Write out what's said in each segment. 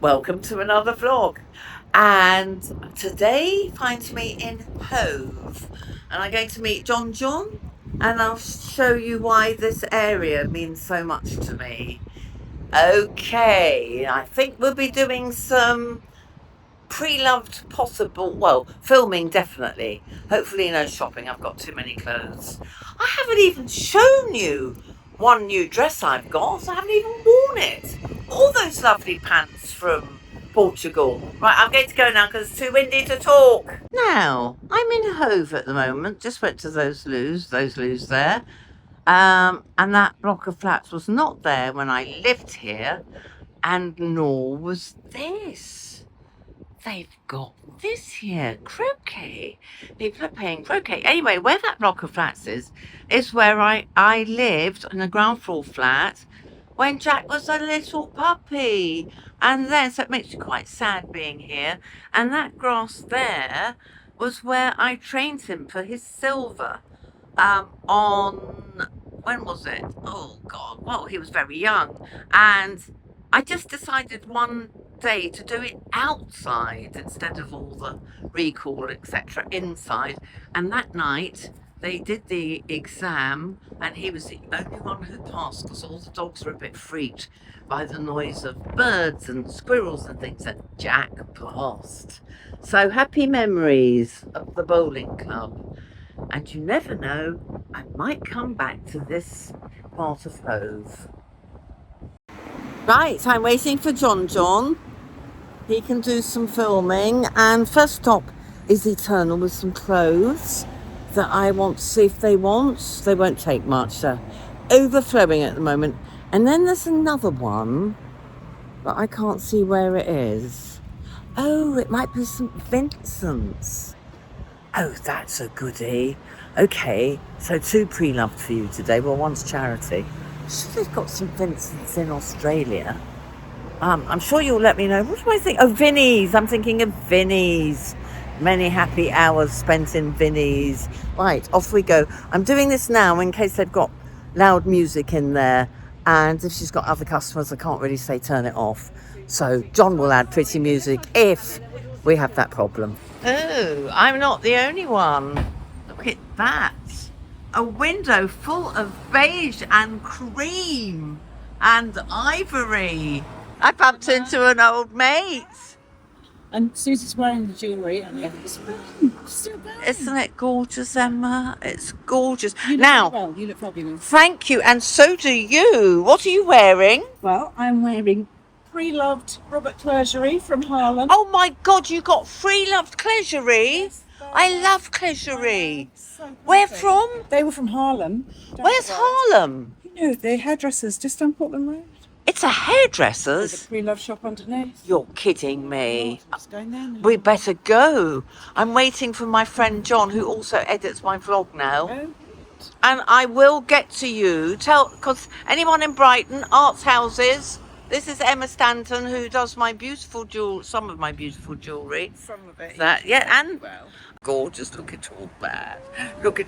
Welcome to another vlog. And today finds me in Hove. And I'm going to meet John, and I'll show you why this area means so much to me. Okay, I think we'll be doing some pre-loved filming definitely. Hopefully no shopping, I've got too many clothes. I haven't even shown you one new dress I've got. I haven't even worn it. All those lovely pants from Portugal. Right, I'm going to go now because it's too windy to talk. Now, I'm in Hove at the moment. Just went to those loos there. And that block of flats was not there when I lived here, and nor was this. They've got this here, croquet. People are paying croquet. Anyway, where that block of flats is where I lived in a ground floor flat when Jack was a little puppy. And then, so it makes me quite sad being here. And that grass there was where I trained him for his silver. On, when was it? Oh God, well, he was very young. And I just decided one day to do it outside instead of all the recall, etc., inside. And that night they did the exam, and he was the only one who passed because all the dogs were a bit freaked by the noise of birds and squirrels and things. And Jack passed. So happy memories of the bowling club. And you never know, I might come back to this part of Hove. Right, I'm waiting for John. He can do some filming, and first stop is Eternal with some clothes that I want to see if they want. They won't take much, they're overflowing at the moment. And then there's another one, but I can't see where it is. Oh, it might be St. Vincent's. Oh, that's a goodie. Okay, so 2 pre-loved for you today. Well, one's charity. I'm sure they've got St. Vincent's in Australia. I'm sure you'll let me know. What do I think? Oh, Vinnie's. I'm thinking of Vinnie's. Many happy hours spent in Vinnie's. Right, off we go. I'm doing this now in case they've got loud music in there. And if she's got other customers, I can't really say turn it off. So John will add pretty music if we have that problem. Oh, I'm not the only one. Look at that. A window full of beige and cream and ivory. I bumped into an old mate. And Suzi's wearing the jewellery, and it's still going. Isn't it gorgeous, Emma? It's gorgeous. You look now, well. You look fabulous. Thank you, and so do you. What are you wearing? Well, I'm wearing pre-loved Robert Clergerie from Harlem. Oh my God, you got free-loved Clergerie? Yes, I love Clergerie. So Where perfect. from? They were from Harlem. Where's Harlem? You know, they're hairdressers just on Portland Road. It's a There's hairdresser's. a pre-loved shop underneath. You're kidding me. I'm just going there now. We better go. I'm waiting for my friend John, who also edits my vlog now. Oh, And I will get to you. Because anyone in Brighton, arts houses. This is Emma Stanton, who does some of my beautiful jewellery. some of it. And Well, gorgeous. Look at all that.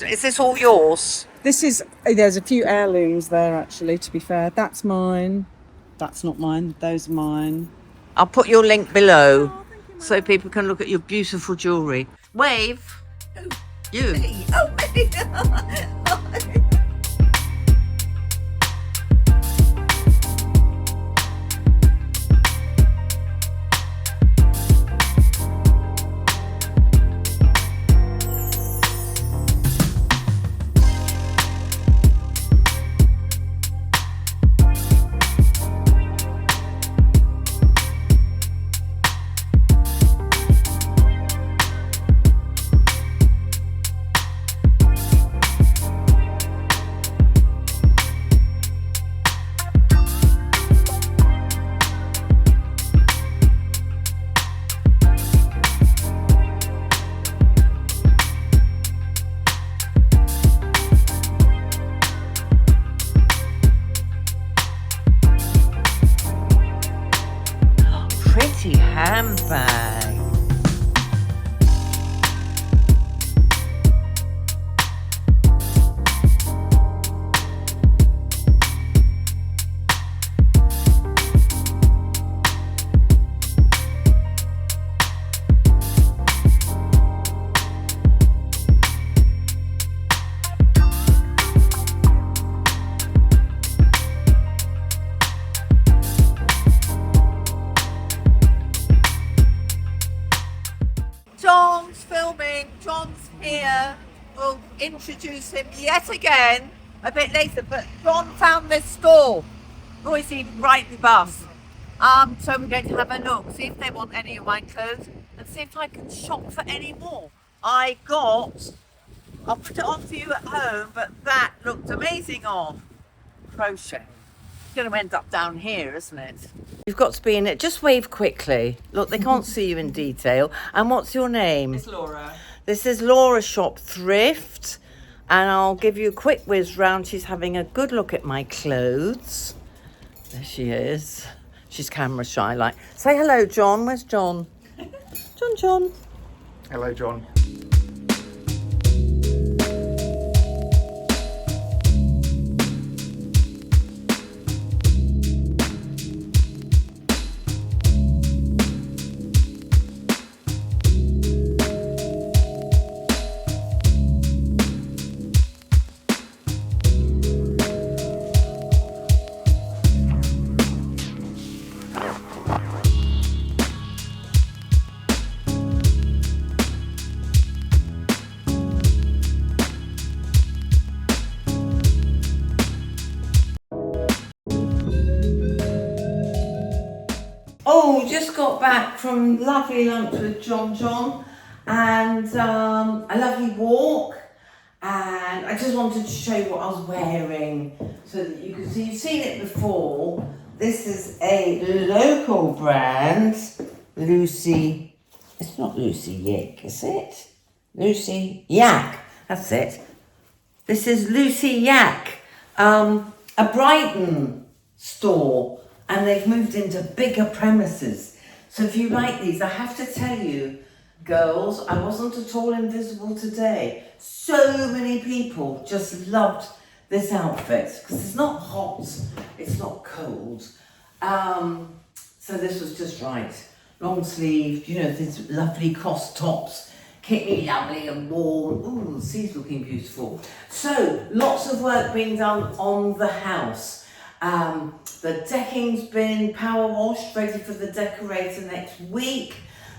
Is this all yours? there's a few heirlooms there, actually, to be fair. That's mine. That's not mine. Those are mine. I'll put your link below so people can look at your beautiful jewellery. Wave. You. Oh, me. Pretty handbag. here. We'll introduce him yet again a bit later. But John found this store, Noisy Brighton Bus. So we're going to have a look, see if they want any of my clothes, and see if I can shop for any more. I'll put it on for you at home, but that looked amazing on crochet. It's going to end up down here, isn't it? You've got to be in it. Just wave quickly. Look, they can't see you in detail. And what's your name? It's Laura. This is Laura Shop Thrift, and I'll give you a quick whiz round. She's having a good look at my clothes. There she is. She's camera shy. Like, say hello, John. Where's John? John. Hello, John. Oh, just got back from lovely lunch with John and a lovely walk, and I just wanted to show you what I was wearing so that you can see. You've seen it before. This is a local brand, Lucy. It's not Lucy Yick, is it? Lucy Yak. That's it. This is Lucy Yak, a Brighton store. And they've moved into bigger premises. So if you like these, I have to tell you, girls, I wasn't at all invisible today. So many people just loved this outfit because it's not hot, it's not cold. So this was just right. Long sleeved, you know, these lovely cross tops. Keep me lovely and warm. Ooh, the sea's looking beautiful. So lots of work being done on the house. The decking's been power washed, ready for the decorator next week.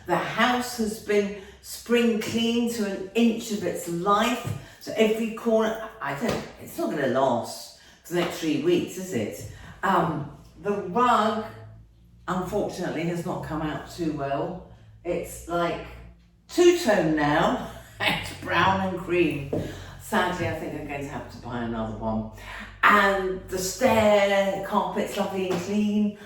The house has been spring cleaned to an inch of its life. So every corner, it's not going to last for the next 3 weeks, is it? The rug, unfortunately, has not come out too well. It's like two-tone now. It's brown and cream. Sadly, I think I'm going to have to buy another one. And the stair carpet's lovely and clean.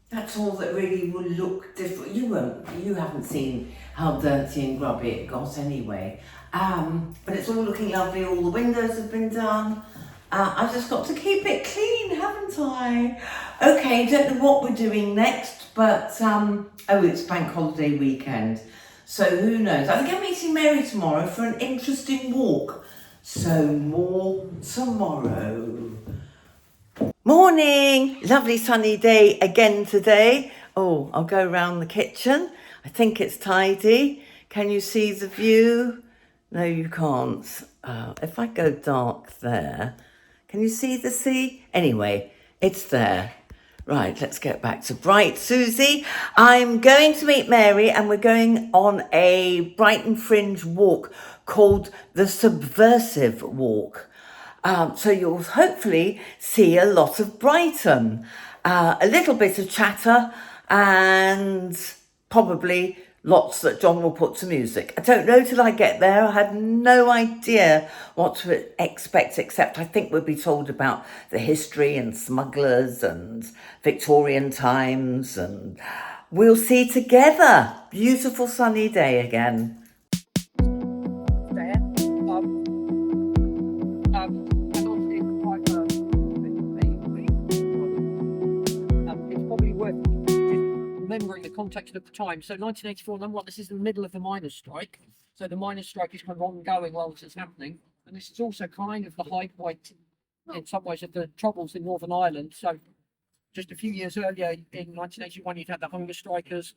That's all that really will look different. You haven't seen how dirty and grubby it got anyway. But it's all looking lovely. All the windows have been done. I've just got to keep it clean, haven't I? Okay, don't know what we're doing next, but it's bank holiday weekend. So who knows? I think I'm meeting Mary tomorrow for an interesting walk. So more tomorrow. Morning! Lovely sunny day again today. Oh, I'll go around the kitchen. I think it's tidy. Can you see the view? No, you can't. If I go dark there, can you see the sea? Anyway, it's there. Right, let's get back to Bright. Suzi, I'm going to meet Mary and we're going on a Brighton Fringe walk called the Subversive Walk. So you'll hopefully see a lot of Brighton, a little bit of chatter and probably lots that John will put to music. I don't know till I get there. I had no idea what to expect, except I think we'll be told about the history and smugglers and Victorian times, and we'll see together. Beautiful sunny day again. It's probably worth remembering the context of the time. So 1984, number one, this is the middle of the miners' strike. So the miners' strike is kind of ongoing while this is happening. And this is also kind of the high point in some ways of the troubles in Northern Ireland. So just a few years earlier in 1981, you'd had the hunger strikers.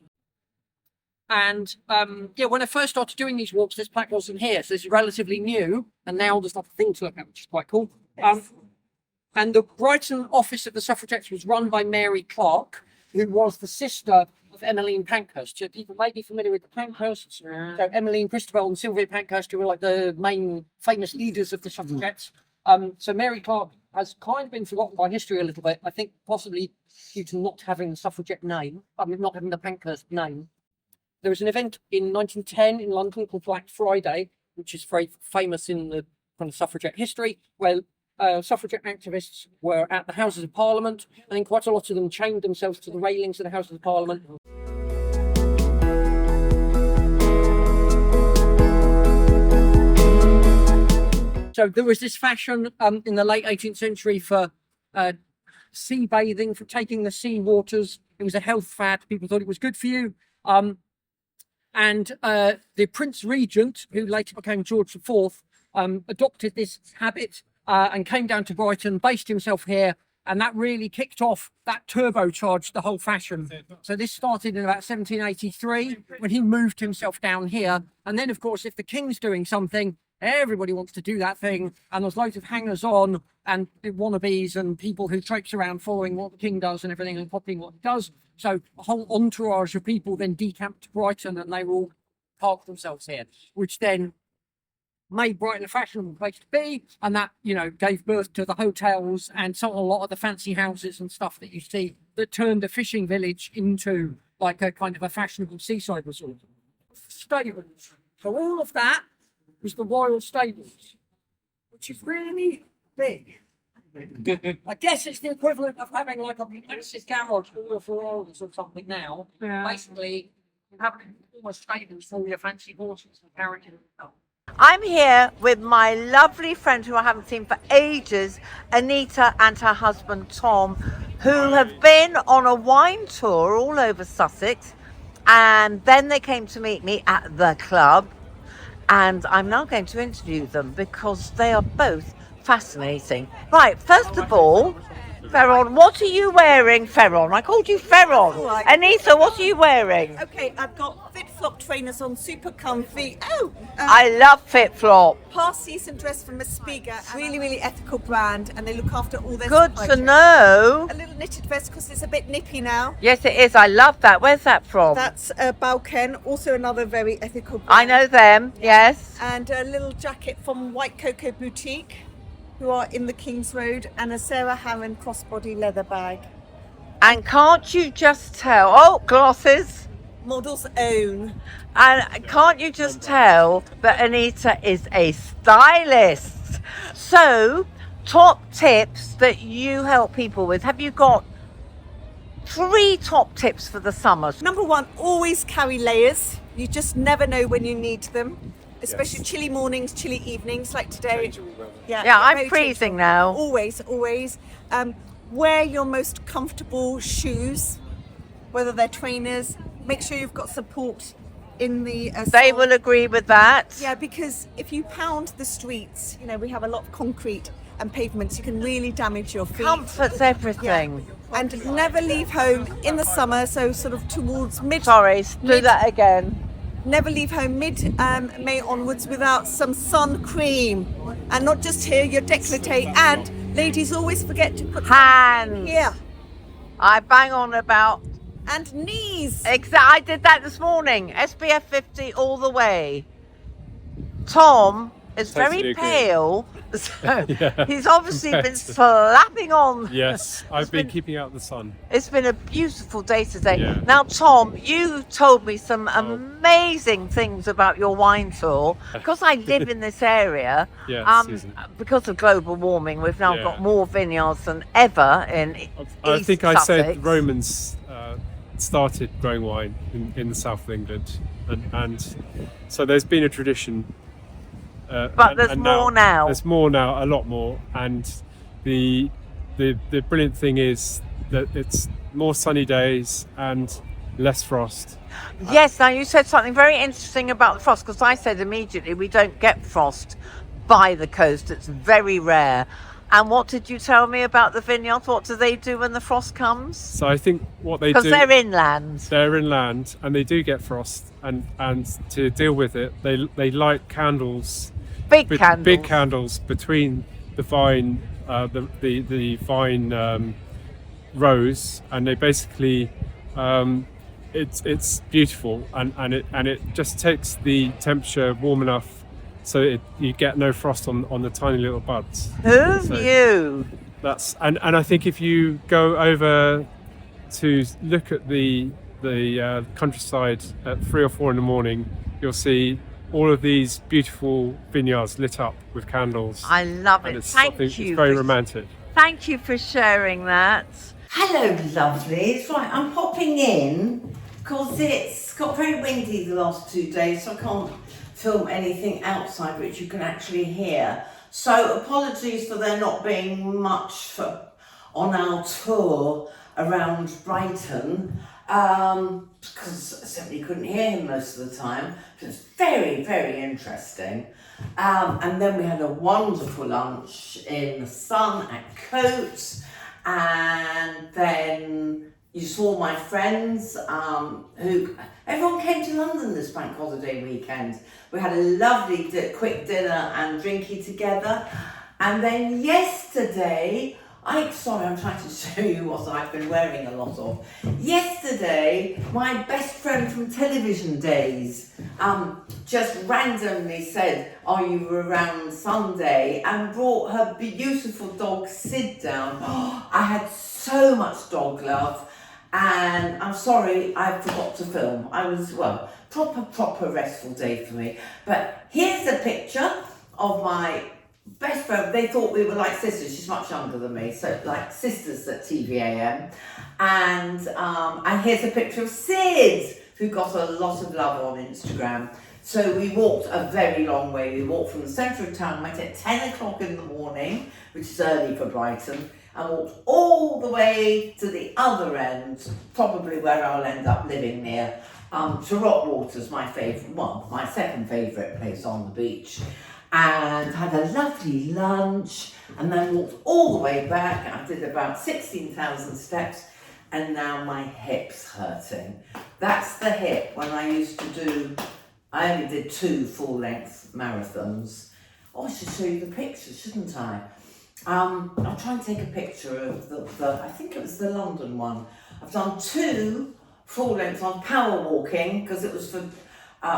And when I first started doing these walks, this plaque wasn't here. So this is relatively new. And now there's like a thing to look at, which is quite cool. And the Brighton office of the suffragettes was run by Mary Clark, who was the sister of of Emmeline Pankhurst. So people may be familiar with the Pankhursts. So Emmeline, Christabel, and Sylvia Pankhurst, who were like the main famous leaders of the suffragettes. So Mary Clark has kind of been forgotten by history a little bit. I think possibly due to not having the suffragette name. Not having the Pankhurst name. There was an event in 1910 in London called Black Friday, which is very famous in the kind of suffragette history, where suffragette activists were at the Houses of Parliament. I think quite a lot of them chained themselves to the railings of the Houses of Parliament. So there was this fashion in the late 18th century for sea bathing, for taking the sea waters. It was a health fad. People thought it was good for you. And the Prince Regent, who later became George IV, adopted this habit and came down to Brighton, based himself here, and that really kicked off, that turbocharged the whole fashion. So this started in about 1783 when he moved himself down here. And then, of course, if the king's doing something, everybody wants to do that thing, and there's loads of hangers-on and wannabes and people who traipse around following what the king does and everything and copying what he does. So a whole entourage of people then decamped to Brighton, and they were all parked themselves here, which then made Brighton a fashionable place to be, and that, you know, gave birth to the hotels and a lot of the fancy houses and stuff that you see that turned a fishing village into like a kind of a fashionable seaside resort. Stables. So all of that was the royal stables, which is really big. I guess it's the equivalent of having like a massive garage full of Ferraris or something now. Yeah. Basically, having almost stables full of your fancy horses and carriages. I'm here with my lovely friend who I haven't seen for ages, Anita, and her husband Tom, who have been on a wine tour all over Sussex, and then they came to meet me at the club, and I'm now going to interview them because they are both fascinating. Right, first of all, Ferron, what are you wearing, Ferron? I called you Ferron. Right. Anita, what are you wearing? Okay, I've got FitFlop trainers on, super comfy. I love FitFlop. Past season dress from Spiga, really, really ethical brand, and they look after all their Good supply to chain. know. A little knitted vest because it's a bit nippy now. Yes, it is. I love that. Where's that from? That's Balken, also another very ethical brand. I know them, yes. And a little jacket from White Cocoa Boutique, who are in the King's Road, and a Sarah Harron crossbody leather bag. And can't you just tell? Oh, glasses. Model's own. And can't you just tell that Anita is a stylist? So, top tips that you help people with. Have you got 3 top tips for the summer? Number 1, always carry layers. You just never know when you need them. Especially chilly mornings, chilly evenings, like today. Yeah, I'm very freezing changeable. now. Always. Wear your most comfortable shoes, whether they're trainers. Make sure you've got support in the They sole. will agree with that. Yeah, because if you pound the streets, you know, we have a lot of concrete and pavements, you can really damage your feet. Comfort's everything. And never leave home in the summer, so sort of towards mid... Sorry, do that again. Never leave home mid-May onwards without some sun cream. And not just here, your décolleté. And ladies always forget to put Hands. here. I bang on about... And knees. I did that this morning. SPF 50 all the way. Tom is Totally very agree. pale. So Yeah, he's obviously been compared to- slapping on. Yes, I've been keeping out the sun. It's been a beautiful day today. Yeah. Now, Tom, you told me some amazing things about your wine tour. Because I live in this area, Yeah, Susan. because of global warming, we've now Yeah. got more vineyards than ever in I East think I Sussex. said the Romans started growing wine in the south of England, and so there's been a tradition. But there's more now. There's more now, a lot more, and the brilliant thing is that it's more sunny days and less frost. Yes, now you said something very interesting about the frost, because I said immediately we don't get frost by the coast. It's very rare. And what did you tell me about the vineyards? What do they do when the frost comes? So I think what they do, Because they're inland. they're inland and they do get frost, and to deal with it, they light candles. Big Big candles. candles between the vine, the vine rows, and they basically it's beautiful, and it just takes the temperature warm enough so you get no frost on the tiny little buds. Who So knew? that's and I think if you go over to look at the countryside at 3 or 4 in the morning, you'll see all of these beautiful vineyards lit up with candles. I love And it. it's Thank something, you. it's very romantic. Thank you for sharing that. Hello, lovelies. Right, I'm popping in because it's got very windy the last 2 days, so I can't film anything outside which you can actually hear. So apologies for there not being much on our tour around Brighton, because I simply couldn't hear him most of the time. It was very, very interesting. And then we had a wonderful lunch in the sun at Coates, and then you saw my friends, who everyone came to London this bank holiday weekend. We had a lovely quick dinner and drinky together, and then yesterday, sorry, I'm trying to show you what I've been wearing a lot of. Yesterday, my best friend from television days just randomly said, "Are you around Sunday?" and brought her beautiful dog Sid down. I had so much dog love, and I'm sorry I forgot to film. I was, proper restful day for me. But here's a picture of my best friend. They thought we were like sisters. She's much younger than me, so like sisters at TVAM. And here's a picture of Sid, who got a lot of love on Instagram. So we walked a very long way. We walked from the centre of town, went at 10 o'clock in the morning, which is early for Brighton, and walked all the way to the other end, probably where I'll end up living near, to Rockwater's, my second favourite place on the beach. And had a lovely lunch, and then walked all the way back. I did about 16,000 steps, and now my hip's hurting. That's the hip. When I used to I only did 2 full-length marathons. Oh, I should show you the picture, shouldn't I? I'll try and take a picture of I think it was the London one. I've done 2 full-lengths on power walking, because it was for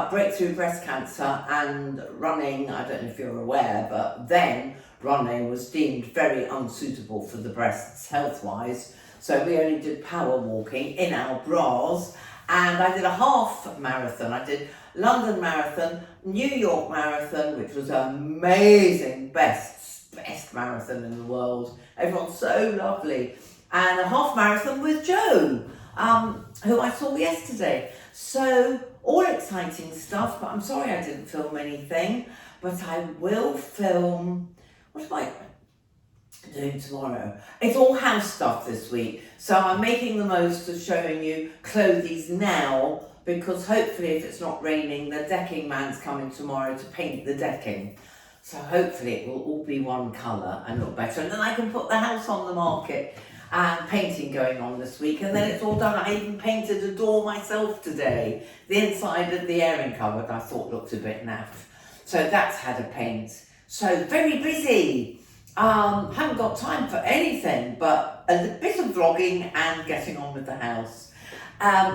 breakthrough breast cancer, and running, I don't know if you're aware, but then running was deemed very unsuitable for the breasts health-wise. So we only did power walking in our bras, and I did a half marathon. I did London Marathon, New York Marathon, which was an amazing, best marathon in the world. Everyone's so lovely. And a half marathon with Joe, who I saw yesterday. So all exciting stuff, but I'm sorry I didn't film anything, but I will film. What am I doing tomorrow? It's all house stuff this week, so I'm making the most of showing you clothes now, because hopefully if it's not raining, the decking man's coming tomorrow to paint the decking. So hopefully it will all be one colour and look better, and then I can put the house on the market. And painting going on this week, and then it's all done. I even painted a door myself today. The inside of the airing cupboard I thought looked a bit naff, so that's had a paint. So very busy. Haven't got time for anything but a bit of vlogging and getting on with the house.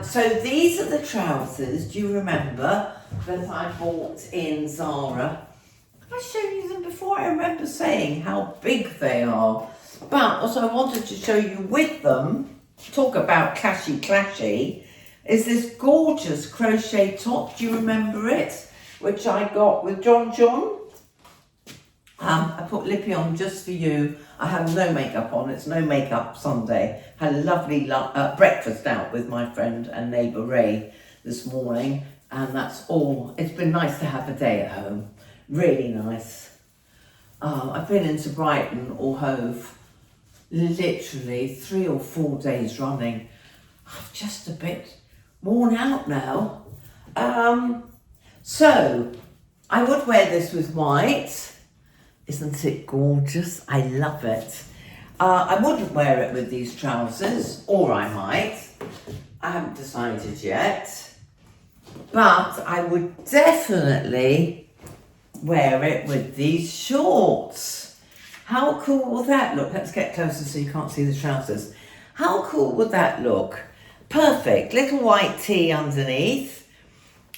So these are the trousers. Do you remember that I bought in Zara? Have I shown you them before? I remember saying how big they are. But what I wanted to show you with them, talk about clashy, is this gorgeous crochet top. Do you remember it? Which I got with John. I put Lippy on just for you. I have no makeup on. It's no makeup Sunday. Had a lovely breakfast out with my friend and neighbour Ray this morning. And that's all. It's been nice to have a day at home. Really nice. I've been into Brighton or Hove literally 3 or 4 days running. I'm just a bit worn out now. So I would wear this with white. Isn't it gorgeous? I love it. I wouldn't wear it with these trousers, or I might. I haven't decided yet. But I would definitely wear it with these shorts. How cool will that look? Let's get closer so you can't see the trousers. How cool would that look? perfect. Little white tee underneath,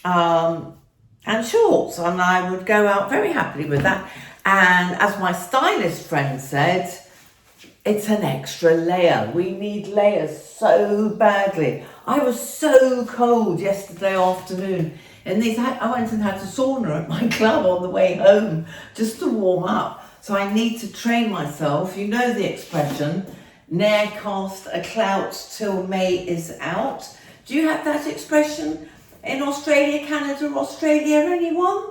and shorts, and I would go out very happily with that. And as my stylist friend said, it's an extra layer. We need layers so badly. I was so cold yesterday afternoon. And I went and had a sauna at my club on the way home just to warm up. So I need to train myself. You know the expression, ne'er cast a clout till May is out. Do you have that expression in Australia, Canada, Australia, anyone?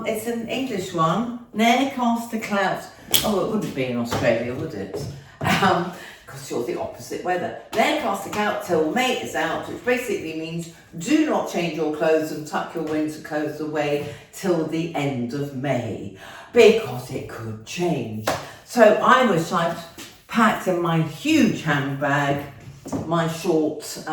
It's an English one. Ne'er cast a clout. Oh, it wouldn't be in Australia, would it? Because you're the opposite weather. Ne'er cast a clout till May is out, which basically means do not change your clothes and tuck your winter clothes away till the end of May, because it could change. So I wish I'd packed in my huge handbag my short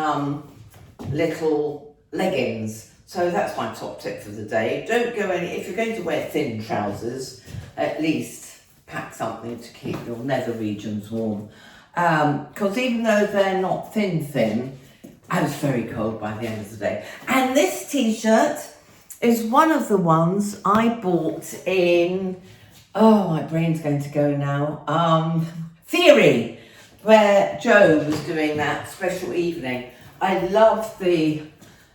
little leggings. So that's my top tip for the day. Don't go if you're going to wear thin trousers, at least pack something to keep your nether regions warm. Because even though they're not thin, I was very cold by the end of the day. And this t-shirt is one of the ones I bought in, oh, my brain's going to go now, Theory, where Joe was doing that special evening. I love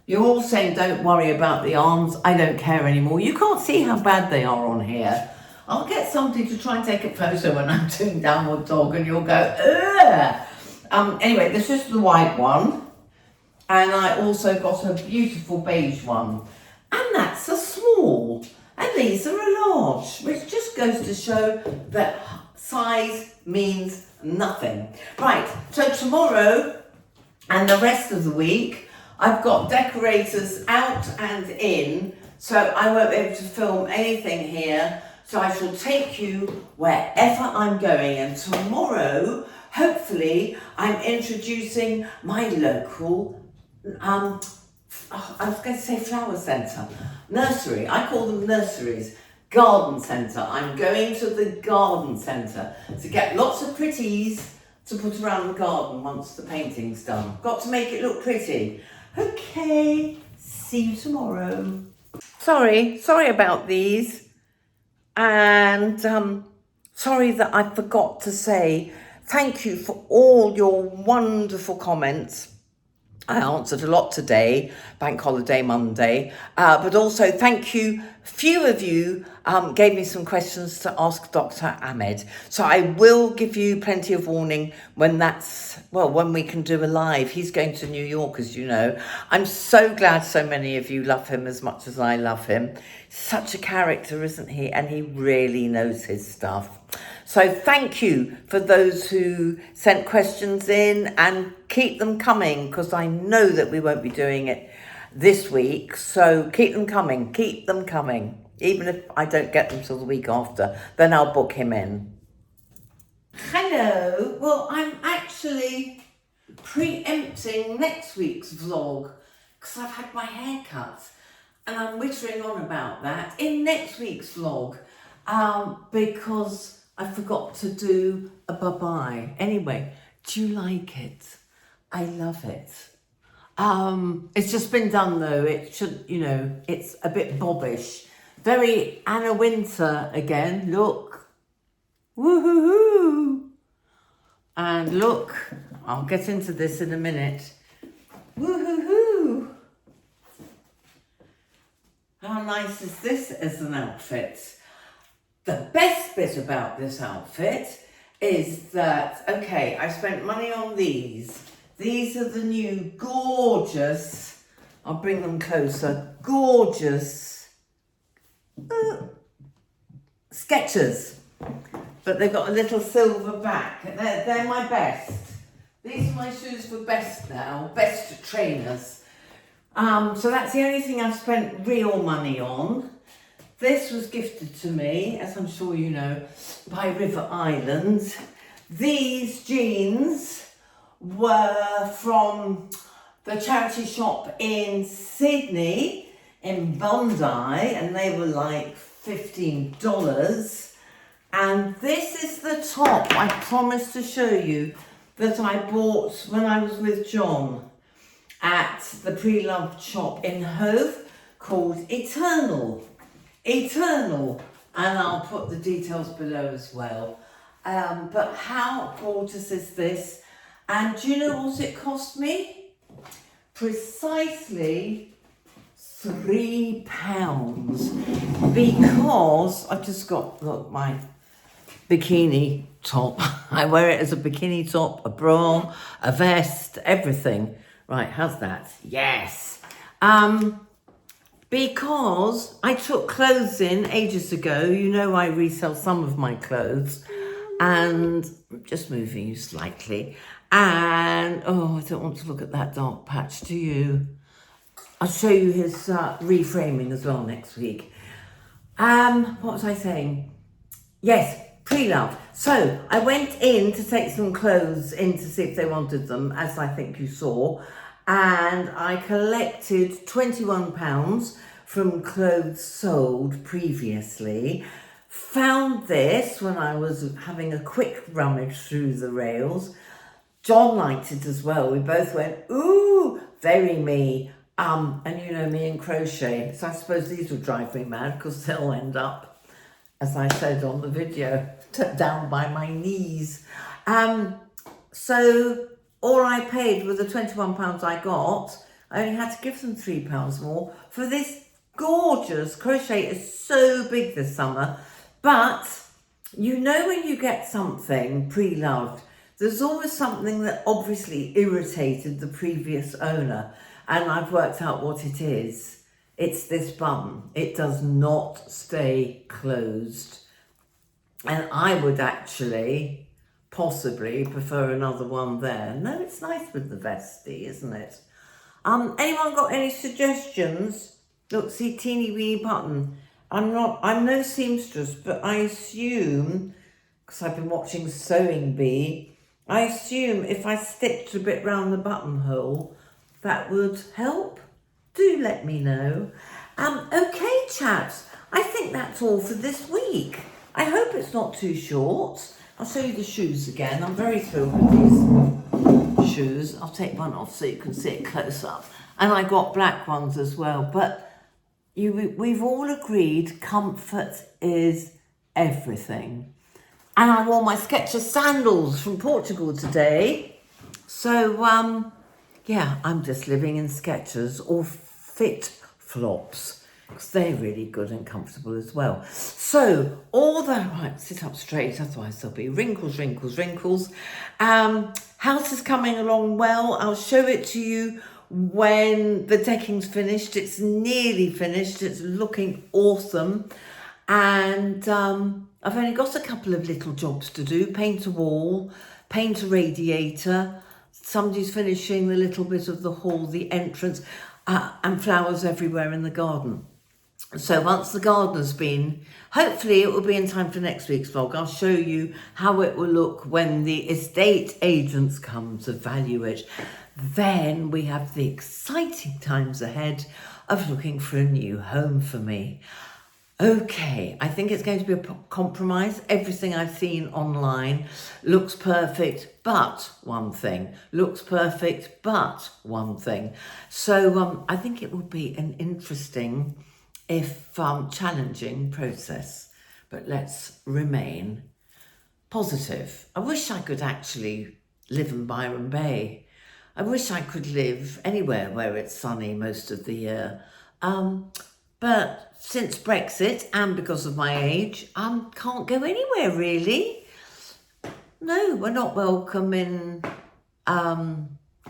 you're all saying don't worry about the arms. I don't care anymore. You can't see how bad they are on here. I'll get somebody to try and take a photo when I'm doing downward dog and you'll go, ugh. Anyway, this is the white one. And I also got a beautiful beige one. And that's a small. And these are a large, which just goes to show that size means nothing. Right, so tomorrow and the rest of the week, I've got decorators out and in, so I won't be able to film anything here. So I shall take you wherever I'm going. And tomorrow, hopefully, I'm introducing my local, I was going to say flower centre, nursery. I call them nurseries. Garden centre. I'm going to the garden centre to get lots of pretties to put around the garden once the painting's done. Got to make it look pretty. Okay, see you tomorrow. Sorry about these. And sorry that I forgot to say thank you for all your wonderful comments. I answered a lot today, Bank Holiday Monday, but also thank you. Few of you gave me some questions to ask Dr. Ahmed. So I will give you plenty of warning when when we can do a live. He's going to New York, as you know. I'm so glad so many of you love him as much as I love him. Such a character, isn't he? And he really knows his stuff. So thank you for those who sent questions in, and keep them coming, because I know that we won't be doing it this week. So keep them coming. Even if I don't get them till the week after, then I'll book him in. Hello. Well, I'm actually preempting next week's vlog because I've had my hair cut, and I'm whittering on about that in next week's vlog because I forgot to do a bye-bye. Anyway, do you like it? I love it. It's just been done though. It should, it's a bit bobbish. Very Anna Wintour again. Look. Woohoo! And look, I'll get into this in a minute. Woohoo! How nice is this as an outfit? The best bit about this outfit is that, okay, I spent money on these. These are the new gorgeous, I'll bring them closer, gorgeous Skechers. But they've got a little silver back. They're my best. These are my shoes for best now, best trainers. So that's the only thing I've spent real money on. This was gifted to me, as I'm sure you know, by River Island. These jeans were from the charity shop in Sydney, in Bondi, and they were like $15. And this is the top I promised to show you that I bought when I was with John. at the pre-loved shop in Hove called Eternal. Eternal. And I'll put the details below as well. But how gorgeous is this? And do you know what it cost me? Precisely £3. Because I just got, look, my bikini top. I wear it as a bikini top, a bra, a vest, everything. Right, how's that? Yes. Because I took clothes in ages ago. You know I resell some of my clothes. And I'm just moving you slightly. And, oh, I don't want to look at that dark patch, do you? I'll show you his reframing as well next week. What was I saying? Yes, pre-love. So I went in to take some clothes in to see if they wanted them, as I think you saw. And I collected £21 from clothes sold previously. Found this when I was having a quick rummage through the rails. John liked it as well. We both went, ooh, very me. And you know me and crochet. So I suppose these would drive me mad because they'll end up, as I said on the video, down by my knees. So all I paid with the £21 I got, I only had to give them £3 more for this gorgeous crochet. Is so big this summer. But you know when you get something pre-loved, there's always something that obviously irritated the previous owner. And I've worked out what it is. It's this button. It does not stay closed. And I would actually possibly prefer another one there. No, it's nice with the vestie, isn't it? Anyone got any suggestions? Look, see, teeny weeny button. I'm no seamstress, but I assume, because I've been watching Sewing Bee, I assume if I stitched a bit round the buttonhole, that would help. Do let me know. Okay, chaps, I think that's all for this week. I hope it's not too short. I'll show you the shoes again. I'm very thrilled with these shoes. I'll take one off so you can see it close up. And I got black ones as well. But we've all agreed comfort is everything. And I wore my Skechers sandals from Portugal today. So, yeah, I'm just living in Skechers or Fit Flops because they're really good and comfortable as well. So, right, sit up straight, otherwise there'll be wrinkles, wrinkles, wrinkles. House is coming along well. I'll show it to you when the decking's finished. It's nearly finished. It's looking awesome. And I've only got a couple of little jobs to do. Paint a wall, paint a radiator. Somebody's finishing the little bit of the hall, the entrance, and flowers everywhere in the garden. So once the garden's been, hopefully it will be in time for next week's vlog. I'll show you how it will look when the estate agents come to value it. Then we have the exciting times ahead of looking for a new home for me. Okay, I think it's going to be a compromise. Everything I've seen online looks perfect, but one thing. Looks perfect, but one thing. So I think it will be an interesting, if challenging process. But let's remain positive. I wish I could actually live in Byron Bay. I wish I could live anywhere where it's sunny most of the year. But since Brexit and because of my age, can't go anywhere really. No, we're not welcome in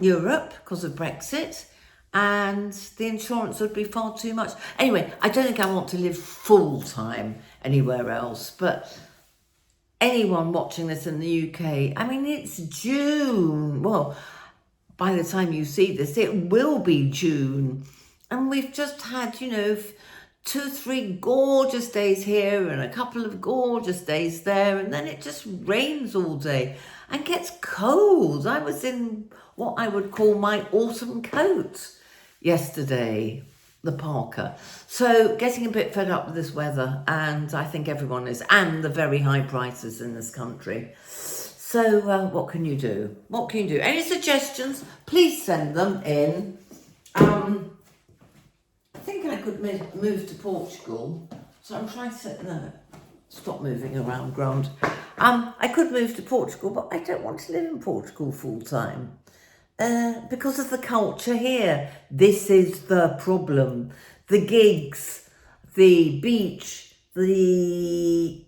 Europe because of Brexit, and the insurance would be far too much. Anyway, I don't think I want to live full time anywhere else, but anyone watching this in the UK, I mean, it's June. Well, by the time you see this, it will be June. And we've just had, 2-3 gorgeous days here and a couple of gorgeous days there, and then it just rains all day and gets cold. I was in what I would call my autumn coat yesterday, the parka. So getting a bit fed up with this weather, and I think everyone is, and the very high prices in this country. So what can you do? What can you do? Any suggestions? Please send them in. I think I could move to Portugal. So I'm trying to stop moving around, Grant. I could move to Portugal, but I don't want to live in Portugal full time. Because of the culture here. This is the problem. The gigs, the beach, the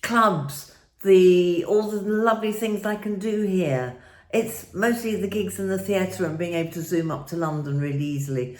clubs, all the lovely things I can do here. It's mostly the gigs and the theatre and being able to zoom up to London really easily.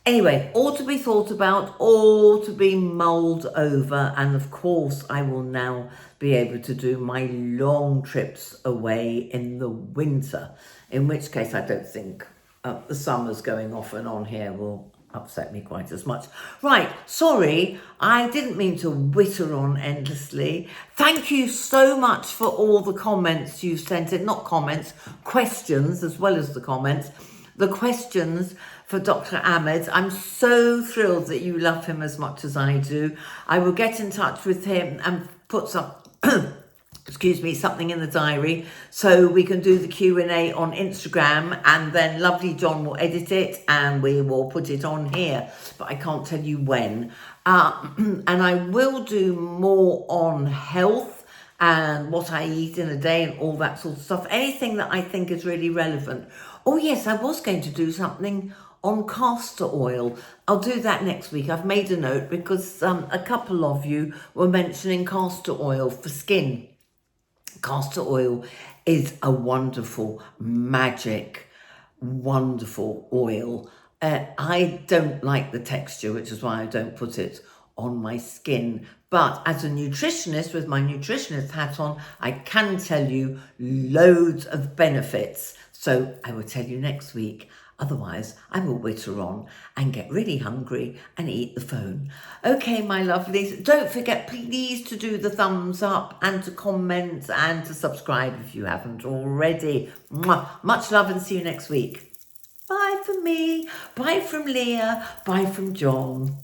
Anyway, all to be thought about, all to be mulled over, and of course I will now be able to do my long trips away in the winter, in which case I don't think the summers going off and on here will upset me quite as much. Right, sorry, I didn't mean to witter on endlessly. Thank you so much for all the comments you sent in, not comments, questions as well as the comments. The questions for Dr. Ahmed. I'm so thrilled that you love him as much as I do. I will get in touch with him and put some, excuse me, something in the diary so we can do the Q&A on Instagram, and then lovely John will edit it and we will put it on here, but I can't tell you when. And I will do more on health and what I eat in a day and all that sort of stuff. Anything that I think is really relevant. Oh yes, I was going to do something on castor oil. I'll do that next week. I've made a note because a couple of you were mentioning castor oil for skin. Castor oil is a wonderful, magic, wonderful oil. I don't like the texture, which is why I don't put it on my skin. But as a nutritionist, with my nutritionist hat on, I can tell you loads of benefits. So I will tell you next week. Otherwise, I will witter on and get really hungry and eat the phone. Okay, my lovelies, don't forget, please, to do the thumbs up and to comment and to subscribe if you haven't already. Mwah. Much love and see you next week. Bye from me, bye from Leah, bye from John.